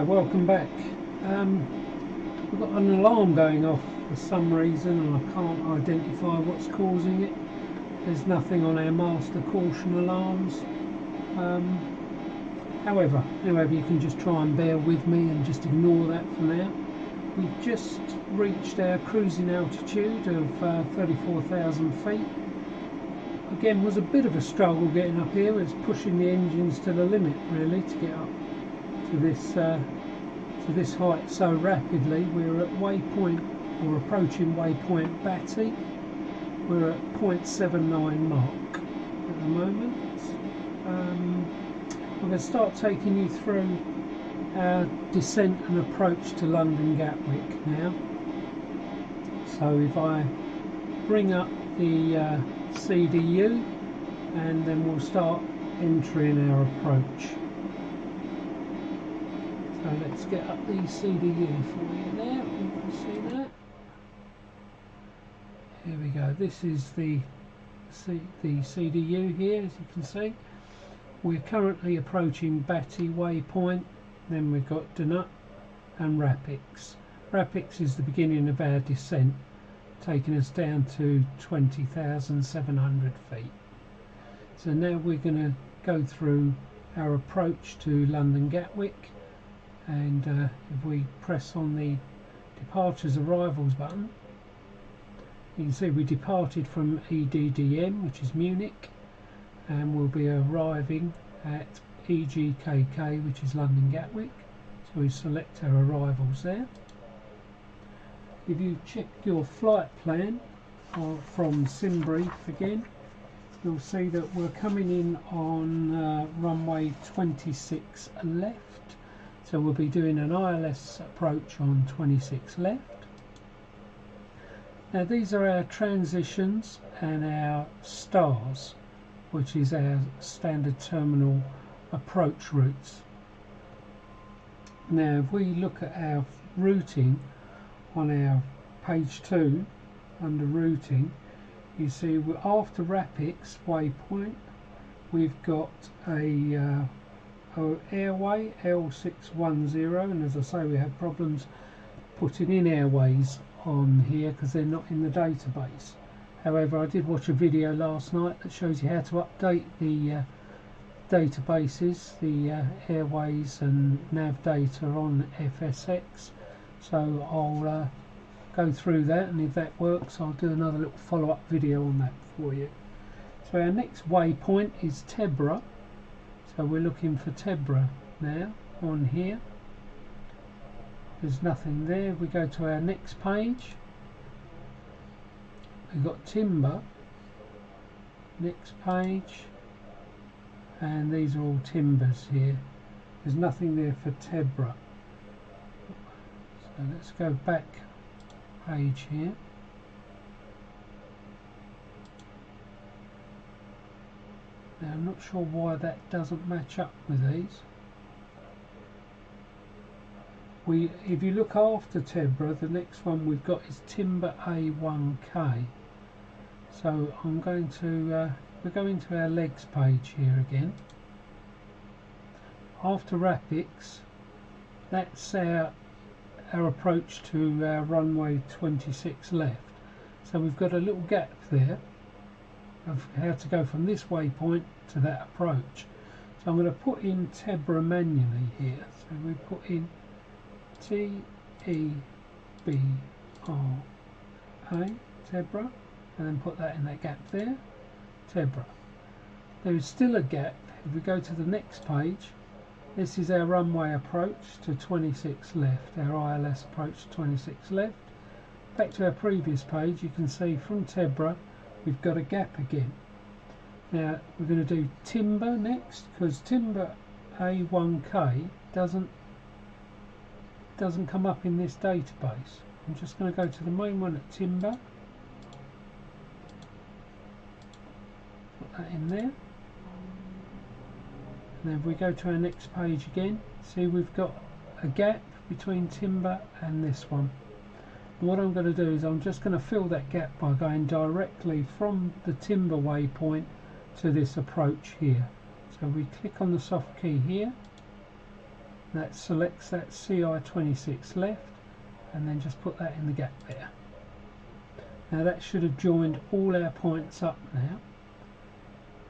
Hi, welcome back. We've got an alarm going off for some reason and I can't identify what's causing it. There's nothing on our master caution alarms. However, you can just try and bear with me and just ignore that for now. We've just reached our cruising altitude of 34,000 feet. Again, was a bit of a struggle getting up here. It's pushing the engines to the limit really to get up to this height so rapidly. We're at waypoint, or approaching waypoint Batty. We're at 0.79 mark at the moment. I'm going to start taking you through our descent and approach to London Gatwick now. So if I bring up the CDU, and then we'll start entering our approach. So let's get up the CDU for you now. You can see that. Here we go. This is the CDU here, as you can see. We're currently approaching Batty waypoint. Then we've got Donut and Rapix. Rapix is the beginning of our descent, taking us down to 20,700 feet. So now we're going to go through our approach to London Gatwick, and if we press on the departures arrivals button, you can see we departed from EDDM, which is Munich, and we'll be arriving at EGKK, which is London Gatwick. So we select our arrivals there. If you check your flight plan from Simbrief again, you'll see that we're coming in on runway 26 left. So we'll be doing an ILS approach on 26 left. Now these are our transitions and our stars, which is our standard terminal approach routes. Now if we look at our routing on our page 2 under routing, you see after Rapix waypoint we've got a airway L610, and as I say, we have problems putting in airways on here because they're not in the database. However, I did watch a video last night that shows you how to update the databases, the airways and nav data on FSX. So I'll go through that, and if that works I'll do another little follow-up video on that for you. So our next waypoint is Tebra, so we're looking for Tebra now on here. There's nothing there. We go to our next page, we've got Timber, next page, and these are all timbers here. There's nothing there for Tebra. So let's go back page here. Now I'm not sure why that doesn't match up with these. If you look after Tebra, the next one we've got is Timber A1K. So I'm going to we're going to our legs page here again. After Rapix, that's our approach to our runway 26 left. So we've got a little gap there of how to go from this waypoint to that approach. So I'm going to put in Tebra manually here. So we put in TEBRA, Tebra, and then put that in that gap there, Tebra. There is still a gap. If we go to the next page, this is our runway approach to 26 left, our ILS approach to 26 left. Back to our previous page, you can see from Tebra we've got a gap again. Now we're going to do Timber next, because Timber A1K doesn't come up in this database. I'm just going to go to the main one at Timber, put that in there, and then if we go to our next page again, see we've got a gap between Timber and this one. And what I'm going to do is I'm just going to fill that gap by going directly from the Timber waypoint to this approach here. So we click on the soft key here, That selects that CI26 left, and then just put that in the gap there. Now that should have joined all our points up now.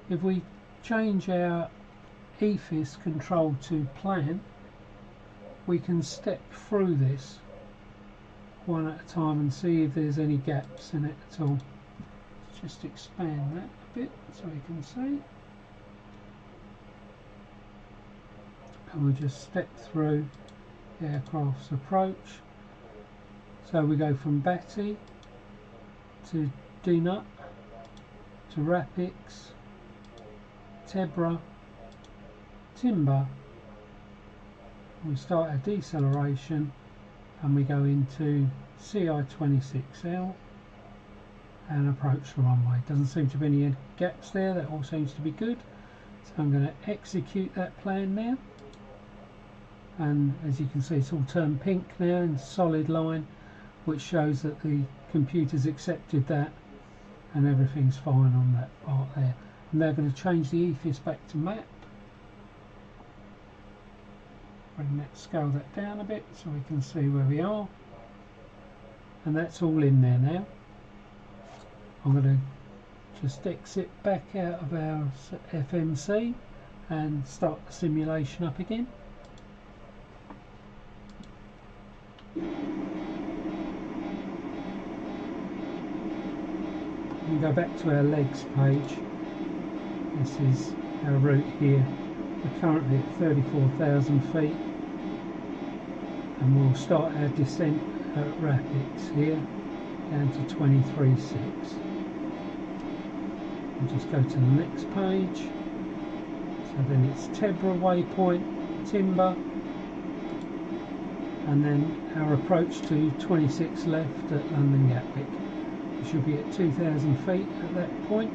If we change our EFIS control to plan, we can step through this one at a time and see if there's any gaps in it at all. Let's just expand that a bit so we can see. And we'll just step through the aircraft's approach. So we go from Batty to Dinut to Rapix, Tebra, Timber. We start our deceleration and we go into CI26L and approach the runway. Doesn't seem to be any gaps there, that all seems to be good. So I'm going to execute that plan now. And as you can see, it's all turned pink now in solid line, which shows that the computer's accepted that and everything's fine on that part there. I'm now going to change the EFIS back to map. Scale that down a bit so we can see where we are, and that's all in there now. I'm going to just exit back out of our FMC and start the simulation up again. We go back to our legs page. This is our route here. We're currently at 34,000 feet, and we'll start our descent at Rapix here down to 23.6. We'll just go to the next page. So then it's Tebra waypoint, Timber, and then our approach to 26 left at London Gatwick. We should be at 2,000 feet at that point.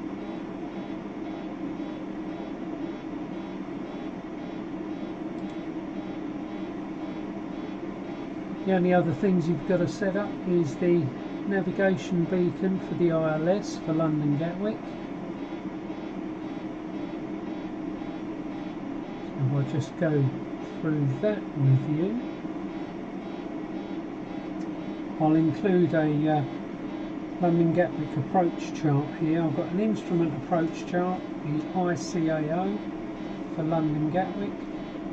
The only other things you've got to set up is the navigation beacon for the ILS for London Gatwick. So I'll just go through that with you. I'll include a London Gatwick approach chart here. I've got an instrument approach chart, the ICAO for London Gatwick.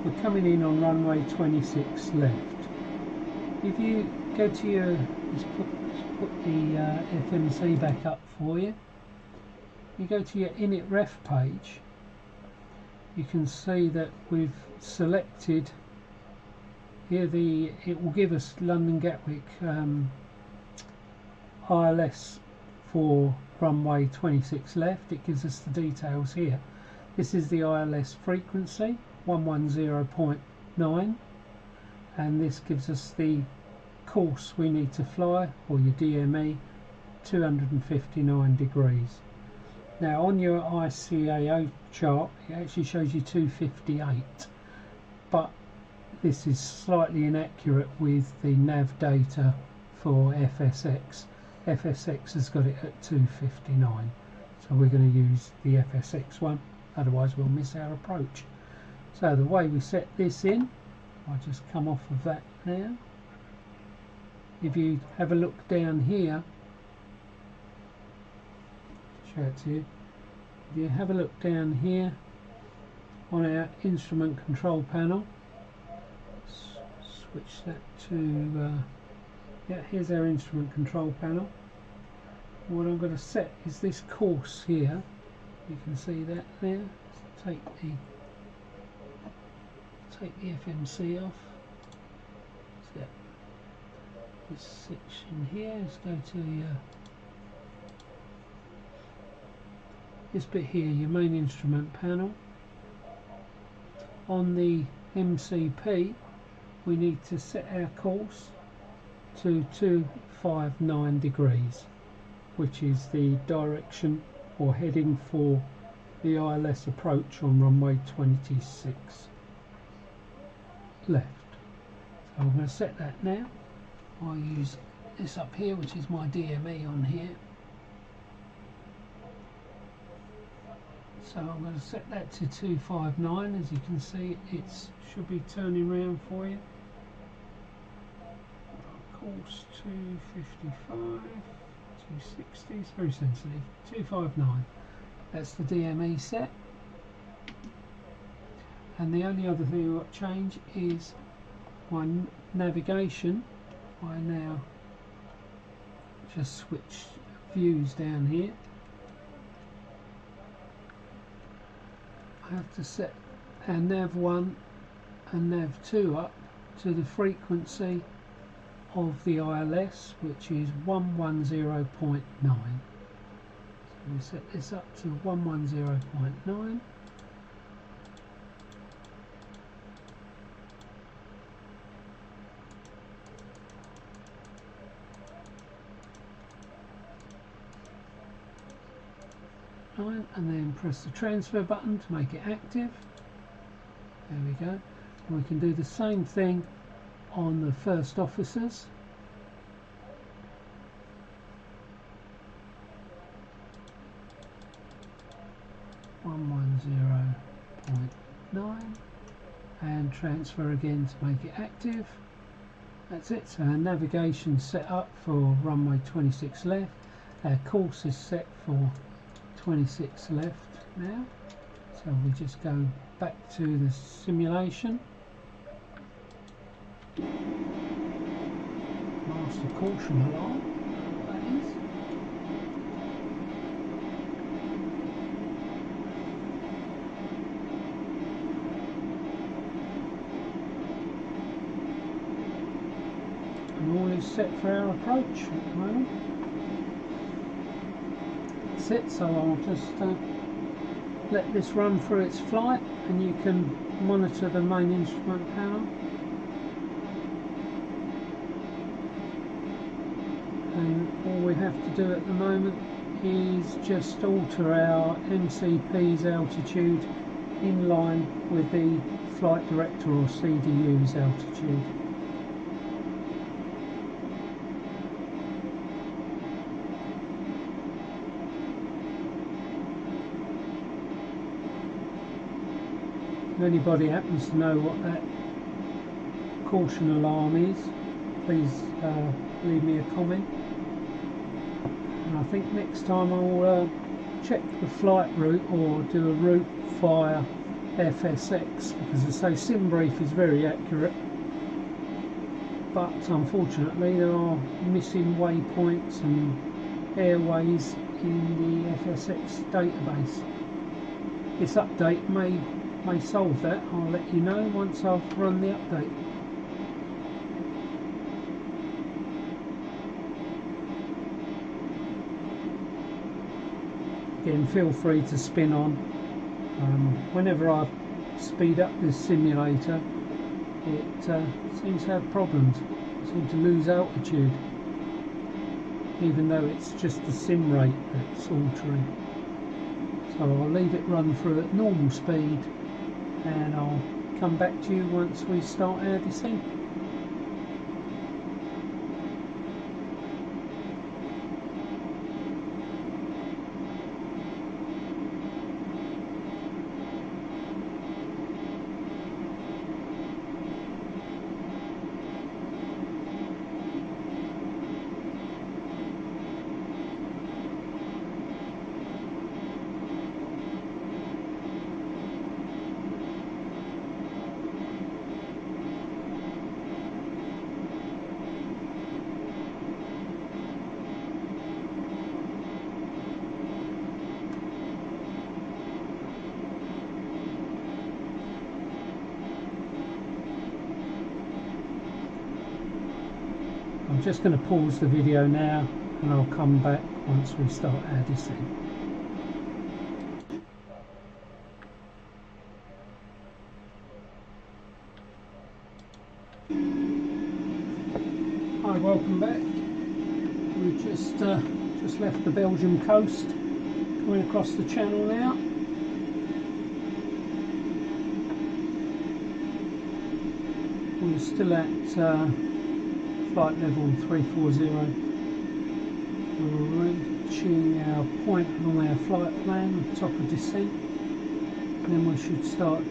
We're coming in on runway 26 left. If you go to your, let's put the FMC back up for you. You go to your init ref page, you can see that we've selected here it will give us London Gatwick ILS for runway 26 left. It gives us the details here. This is the ILS frequency 110.9, and this gives us the course we need to fly, or your DME, 259 degrees. Now on your ICAO chart it actually shows you 258, but this is slightly inaccurate with the nav data for FSX. FSX has got it at 259, so we're going to use the FSX one, otherwise we'll miss our approach. So the way we set this in, I'll just come off of that now. If you have a look down here, show it to you. If you have a look down here on our instrument control panel, switch that to yeah, here's our instrument control panel. What I'm going to set is this course here. You can see that there. Take the FMC off. So this section here, let's go to this bit here, your main instrument panel. On the MCP we need to set our course to 259 degrees, which is the direction or heading for the ILS approach on runway 26 left. So I'm going to set that now. I'll use this up here, which is my DME on here. So I'm going to set that to 259. As you can see, it should be turning around for you. Course 255, 260, it's very sensitive. 259, that's the DME set. And the only other thing I've got to change is my navigation. I now just switch views down here. I have to set our nav 1 and nav 2 up to the frequency of the ILS, which is 110.9. So we set this up to 110.9. And then press the transfer button to make it active. There we go. And we can do the same thing on the first officers. .9 and transfer again to make it active. That's it. So our navigation set up for runway 26 left. Our course is set for 26 left now. So we just go back to the simulation. Master caution alarm, that is. And all is set for our approach at the moment. That's it, so I'll just let this run through its flight and you can monitor the main instrument panel. And all we have to do at the moment is just alter our MCP's altitude in line with the flight director or CDU's altitude. If anybody happens to know what that caution alarm is, please leave me a comment. And I think next time I'll check the flight route or do a route via FSX, because as I say, SimBrief is very accurate, but unfortunately there are missing waypoints and airways in the FSX database. This update may solve that. I'll let you know once I've run the update. Again, feel free to spin on. Whenever I speed up this simulator, it seems to have problems. I seem to lose altitude, even though it's just the sim rate that's altering. So I'll leave it run through at normal speed and I'll come back to you once we start our descent. I'm just going to pause the video now and I'll come back once we start our descent. Hi, welcome back. We've just left the Belgium coast, coming across the channel now. We're still at flight level 340. We're reaching our point along our flight plan, top of descent. Then we should start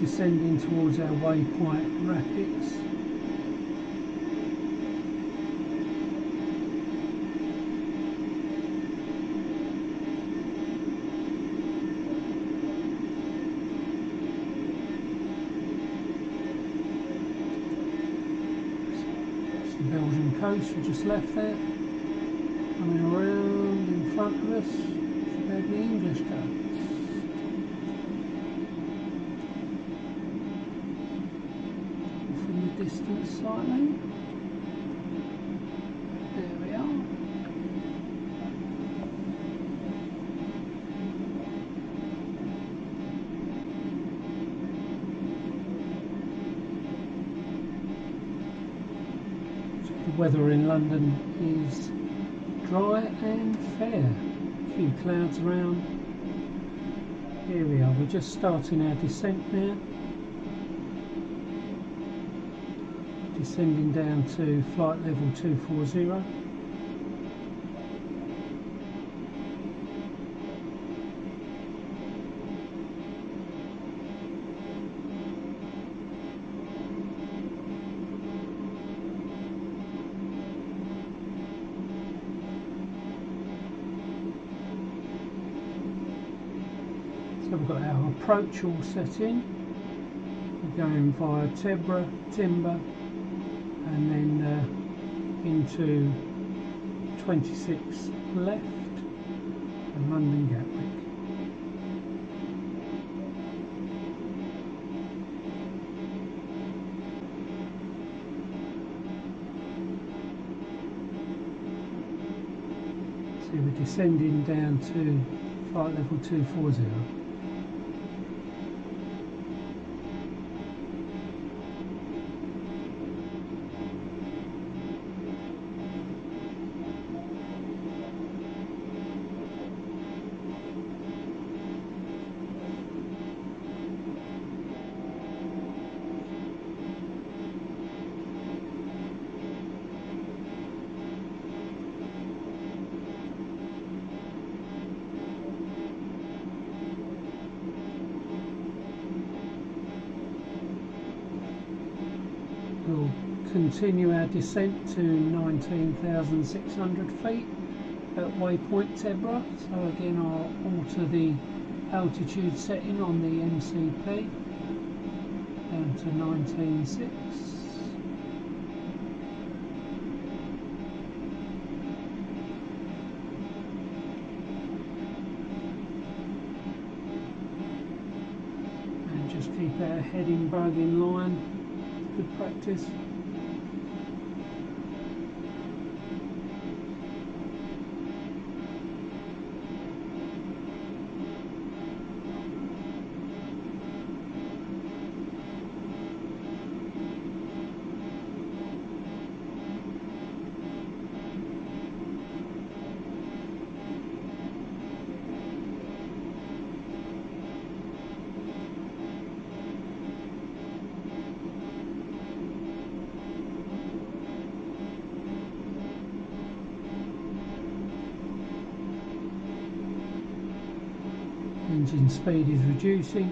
descending towards our waypoint rapids. It's the Belgian coast we just left there. Coming around in front of us, should have the English coast. Distance slightly. There we are. So the weather in London is dry and fair. A few clouds around. Here we are. We're just starting our descent now. Descending down to flight level 240. So we've got our approach all set in. We're going via Timber, and then into 26 left and London Gatwick. So we're descending down to flight level 240. We'll continue our descent to 19,600 feet at waypoint Tebra. So again, I'll alter the altitude setting on the MCP down to 19.6. And just keep our heading bug in line. Good practice. Engine speed is reducing.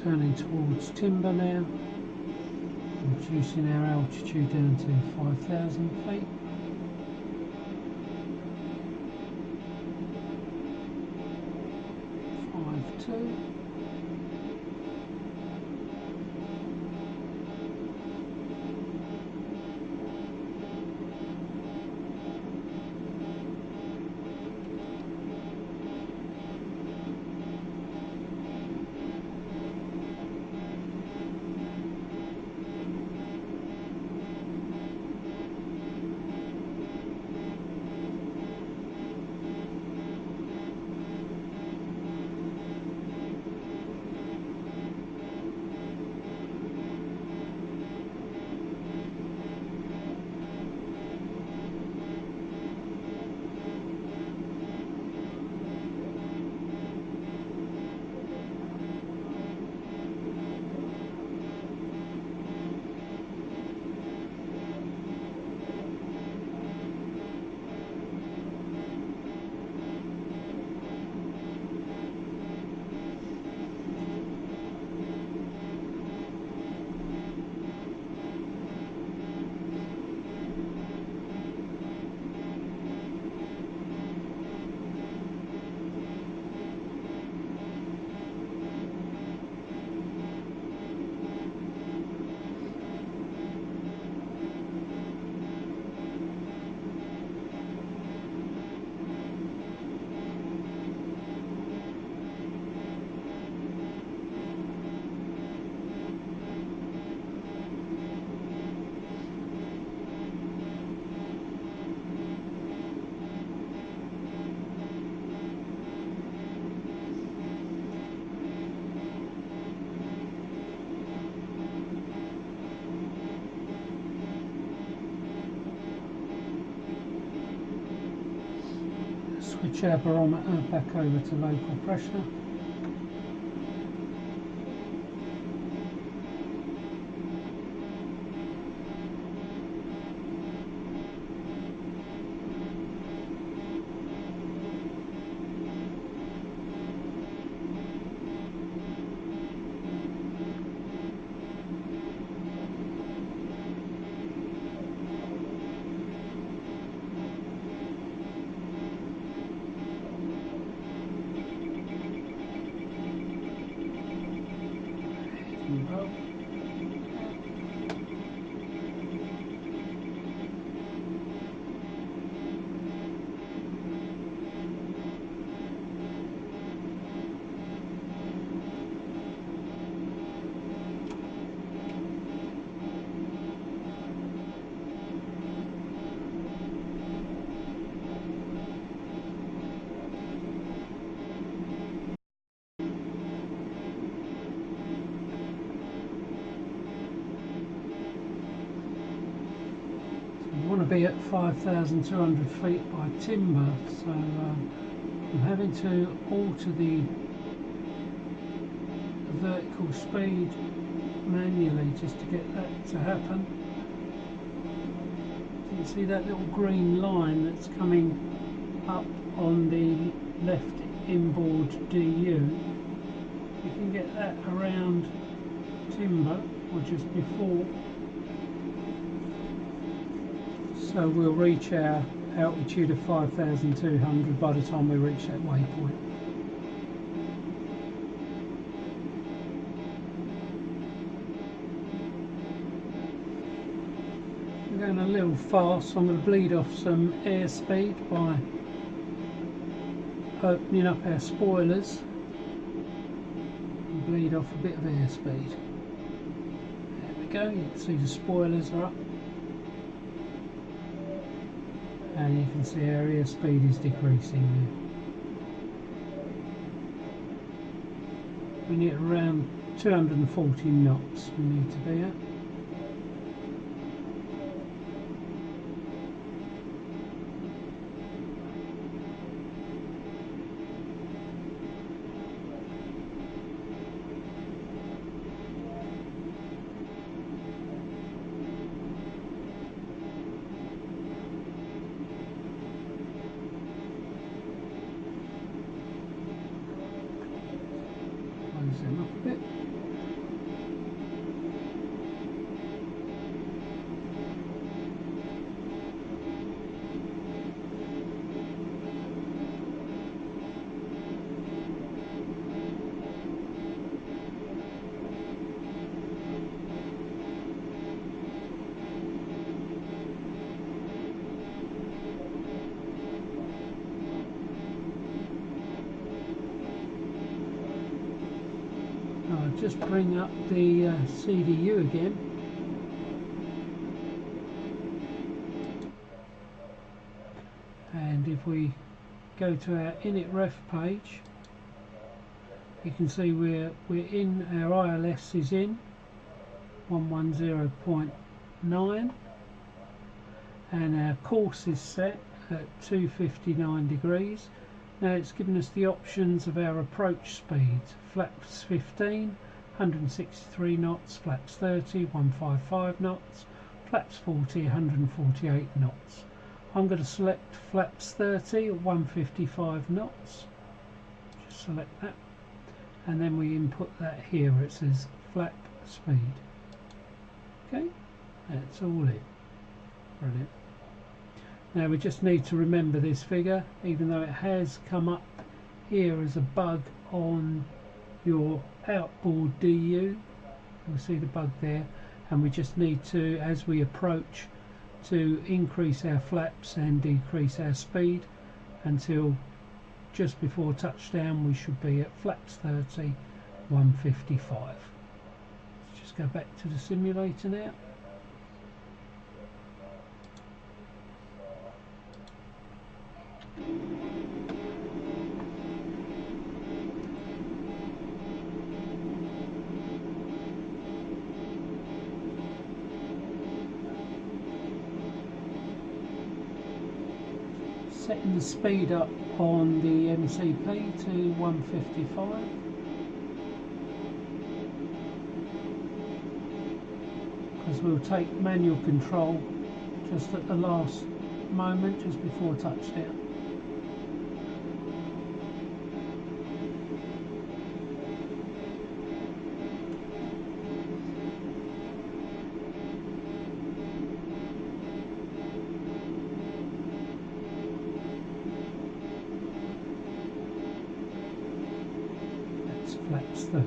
Turning towards Timber now, reducing our altitude down to 5,000 feet. Two. switch our barometer back over to local pressure. Want to be at 5,200 feet by timber, so I'm having to alter the vertical speed manually just to get that to happen. You can see that little green line that's coming up on the left inboard DU. You can get that around timber or just before. So we'll reach our altitude of 5,200 by the time we reach that waypoint. I'm going a little fast, so I'm going to bleed off some airspeed by opening up our spoilers and bleed off a bit of airspeed. There we go, you can see the spoilers are up. And you can see our airspeed is decreasing now. We need around 240 knots we need to be at. Them up a bit. I'll just bring up the CDU again. And if we go to our init ref page, you can see we're in, our ILS is in 110.9 and our course is set at 259 degrees. Now it's given us the options of our approach speeds: flaps 15, 163 knots, flaps 30, 155 knots, flaps 40, 148 knots. I'm going to select flaps 30 at 155 knots. Just select that, and then we input that here where it says flap speed. Okay, that's all in. Brilliant. Now we just need to remember this figure, even though it has come up here as a bug on your outboard DU. You'll see the bug there, and we just need to, as we approach, to increase our flaps and decrease our speed until just before touchdown we should be at flaps 30, 155. Let's just go back to the simulator now. Setting the speed up on the MCP to 155. Because we'll take manual control just at the last moment, just before touchdown. Flaps 30.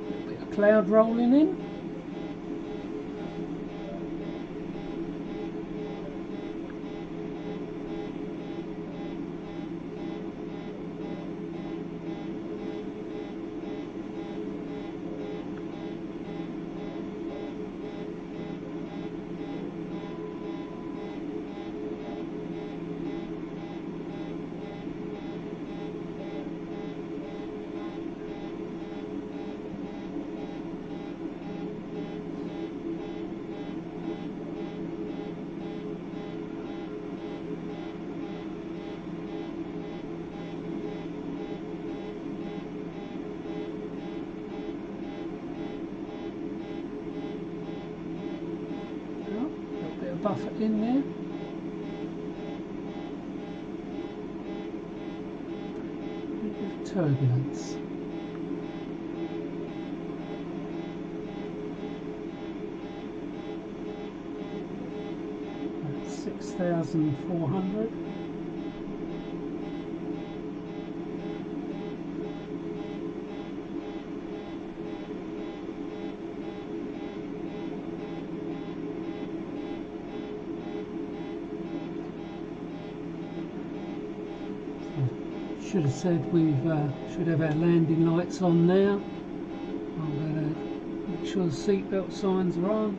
A bit of cloud rolling in. Buffer in there. A bit of turbulence. That's 6,400. Should have said we should have our landing lights on now. I'm going to make sure the seatbelt signs are on.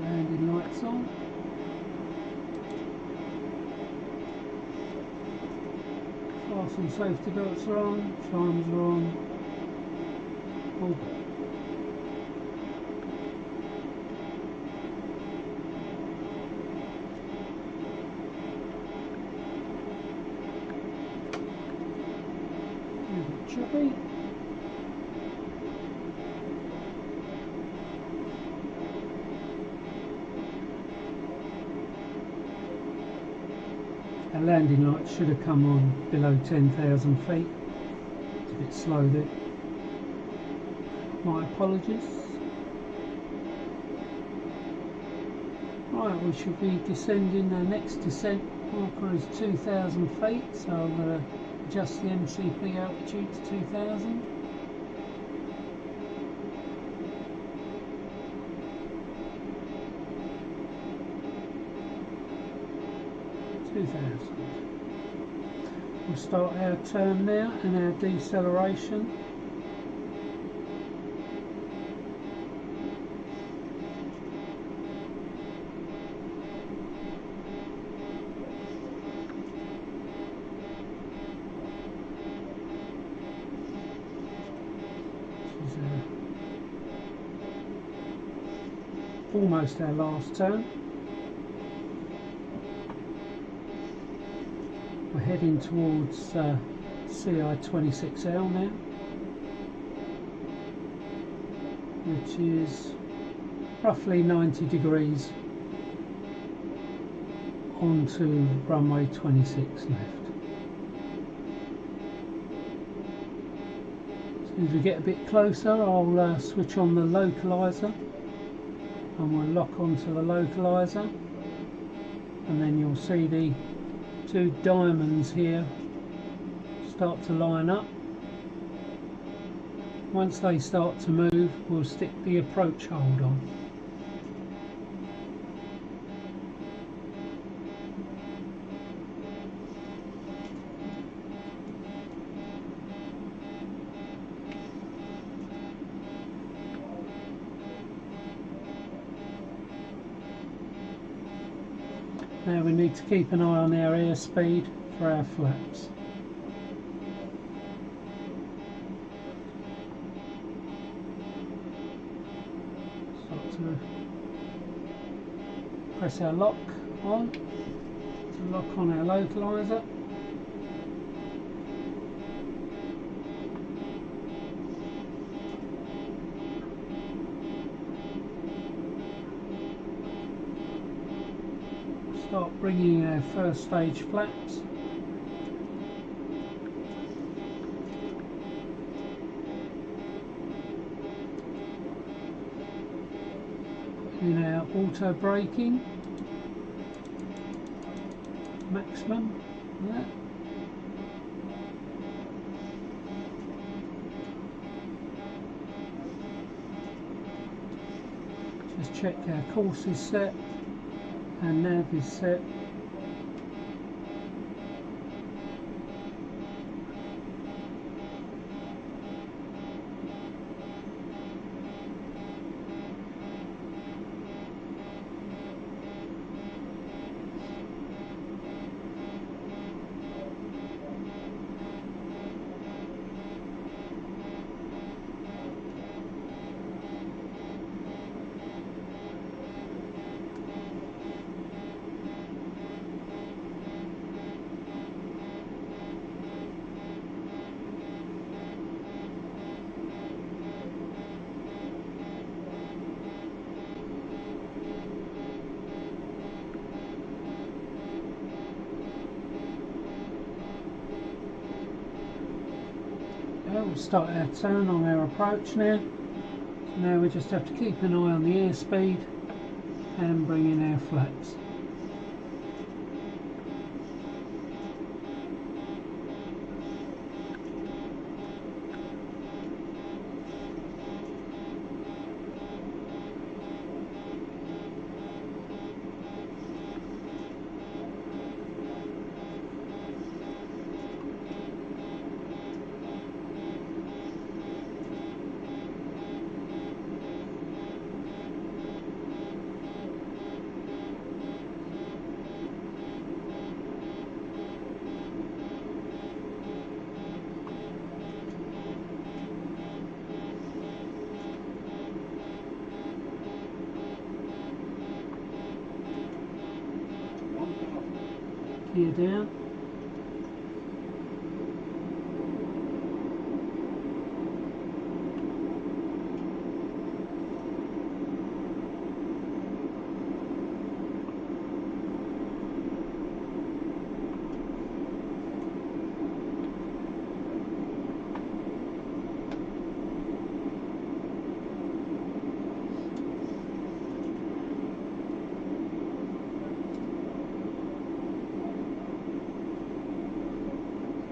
Landing lights on. Fasten safety belts are on, chimes are on. Oh. Choppy. Our landing light should have come on below 10,000 feet. It's a bit slow there. My apologies. Right, we should be descending. Our next descent marker is 2,000 feet, so I'm going to adjust the MCP altitude to 2,000. We'll start our turn now and our deceleration. This is almost our last turn. We're heading towards CI26L now, which is roughly 90 degrees onto runway 26 left. As soon as we get a bit closer, I'll switch on the localizer and we'll lock onto the localizer, and then you'll see the two diamonds here start to line up. Once they start to move, we'll stick the approach hold on. Now we need to keep an eye on our airspeed for our flaps. Start to press our lock on to lock on our localizer. Start bringing our first stage flaps. In our auto braking maximum, there. Just check our course is set and nav is set. We'll start our turn on our approach now. So now we just have to keep an eye on the airspeed and bring in our flaps. Gear down.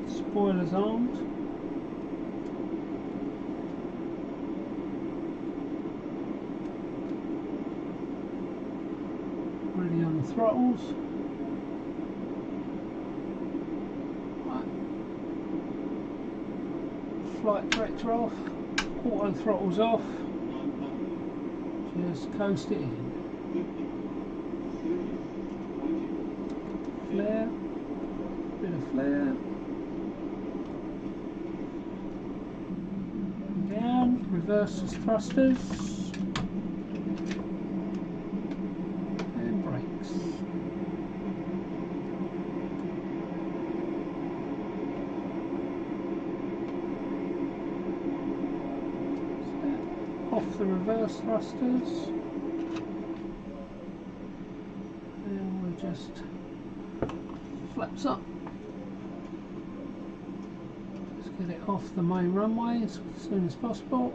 Spoilers armed. Ready on the throttles. Right. Flight director off. Auto throttles off. Just coast it in. Flare. Bit of flare. Reverse thrusters and brakes. So, off the reverse thrusters, and we'll just flaps up. Let's get it off the main runway as soon as possible.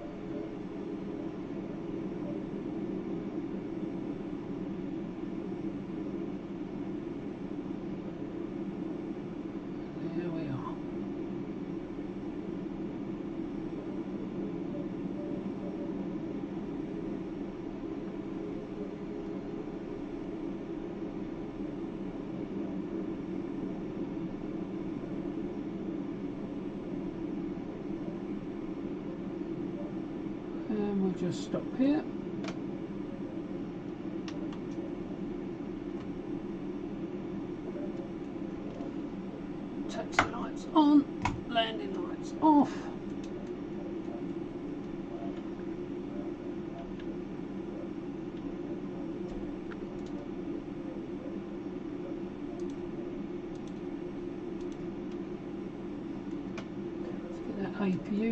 Just stop here.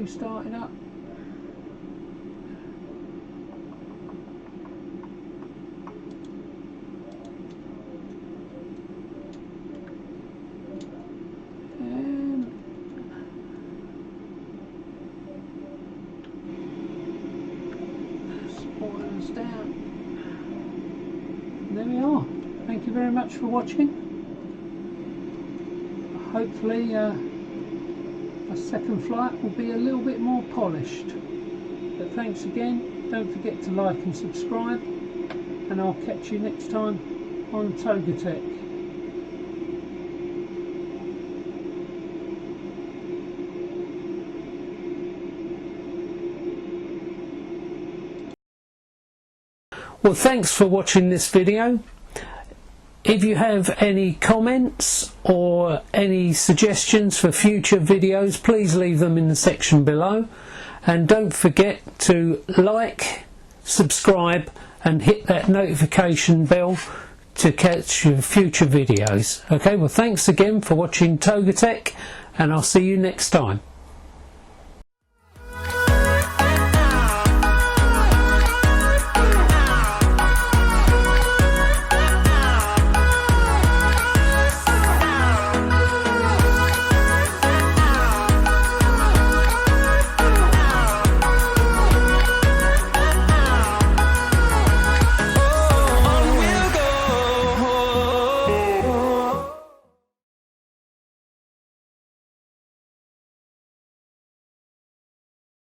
battery started up. Spoilers down. There we are. Thank you very much for watching. Hopefully a second flight will be a little bit more polished. But thanks again. Don't forget to like and subscribe, and I'll catch you next time on TOGAtech. Well, thanks for watching this video. If you have any comments or any suggestions for future videos, please leave them in the section below. And don't forget to like, subscribe and hit that notification bell to catch your future videos. Okay, well thanks again for watching TOGAtech, and I'll see you next time.